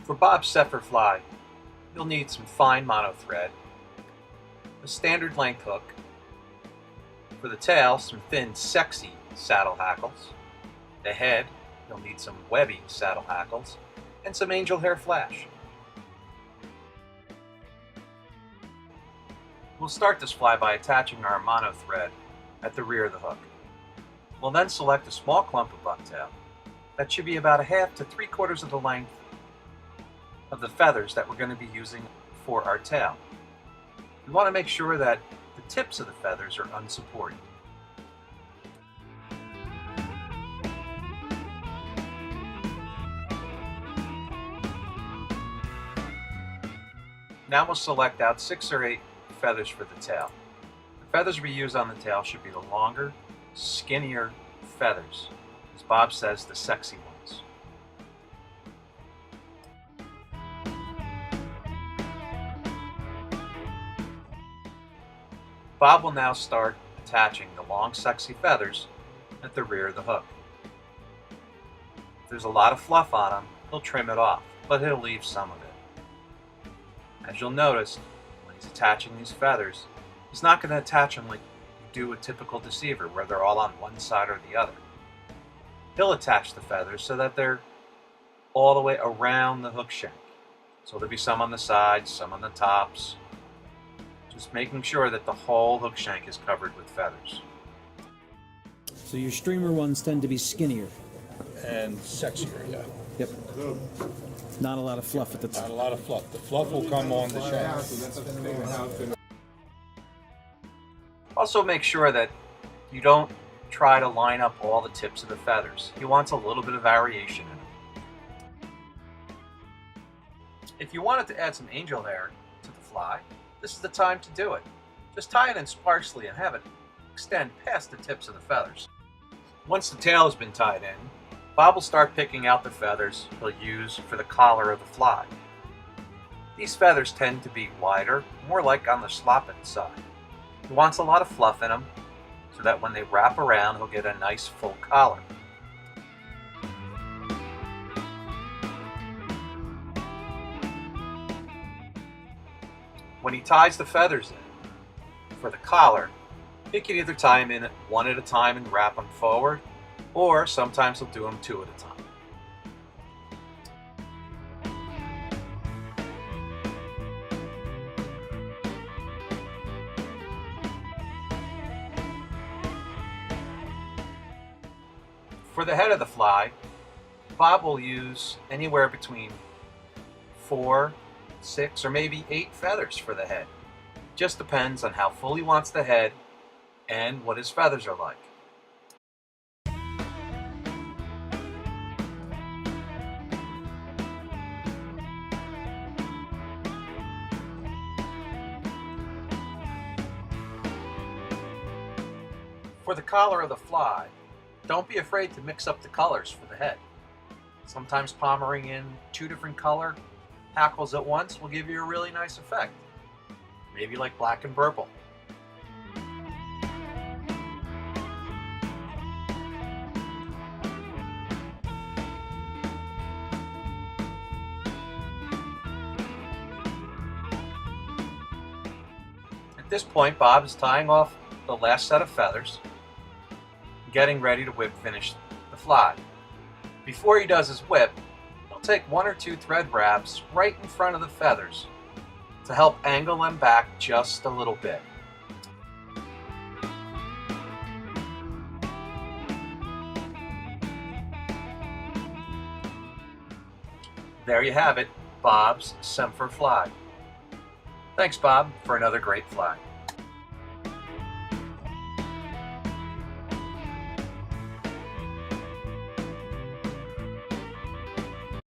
For Bob's Semper Fleye, you'll need some fine mono thread, a standard length hook. For the tail, some thin, sexy saddle hackles. The head, you'll need some webby saddle hackles, and some angel hair flash. We'll start this fly by attaching our mono thread at the rear of the hook. We'll then select a small clump of bucktail that should be about 1/2 to 3/4 of the length of the feathers that we're going to be using for our tail. We want to make sure that the tips of the feathers are unsupported. Now we'll select out 6 or 8 feathers for the tail. The feathers we use on the tail should be the longer, skinnier feathers. As Bob says, the sexy ones. Bob will now start attaching the long, sexy feathers at the rear of the hook. If there's a lot of fluff on them, he'll trim it off, but he'll leave some of it. As you'll notice, when he's attaching these feathers, he's not going to attach them like you do a typical deceiver, where they're all on one side or the other. He'll attach the feathers so that they're all the way around the hook shank. So there'll be some on the sides, some on the tops, just making sure that the whole hook shank is covered with feathers. So your streamer ones tend to be skinnier. And sexier, yeah. Yep. Not a lot of fluff at the Not top. a lot of fluff. The fluff will come on the shank. Also make sure that you don't try to line up all the tips of the feathers. He wants a little bit of variation in them. If you wanted to add some angel hair to the fly, this is the time to do it. Just tie it in sparsely and have it extend past the tips of the feathers. Once the tail has been tied in, Bob will start picking out the feathers he'll use for the collar of the fly. These feathers tend to be wider, more like on the slopping side. He wants a lot of fluff in them so that when they wrap around, he'll get a nice full collar. When he ties the feathers in for the collar, he can either tie them in one at a time and wrap them forward, or sometimes he'll do them 2 at a time. For the head of the fly, Bob will use anywhere between 4, 6, or maybe 8 feathers for the head. Just depends on how full he wants the head and what his feathers are like. For the collar of the fly, don't be afraid to mix up the colors for the head. Sometimes palmering in 2 different color hackles at once will give you a really nice effect. Maybe like black and purple. At this point, Bob is tying off the last set of feathers, getting ready to whip finish the fly. Before he does his whip, he'll take 1 or 2 thread wraps right in front of the feathers to help angle them back just a little bit. There you have it, Bob's Semper Fleye. Thanks, Bob, for another great fly.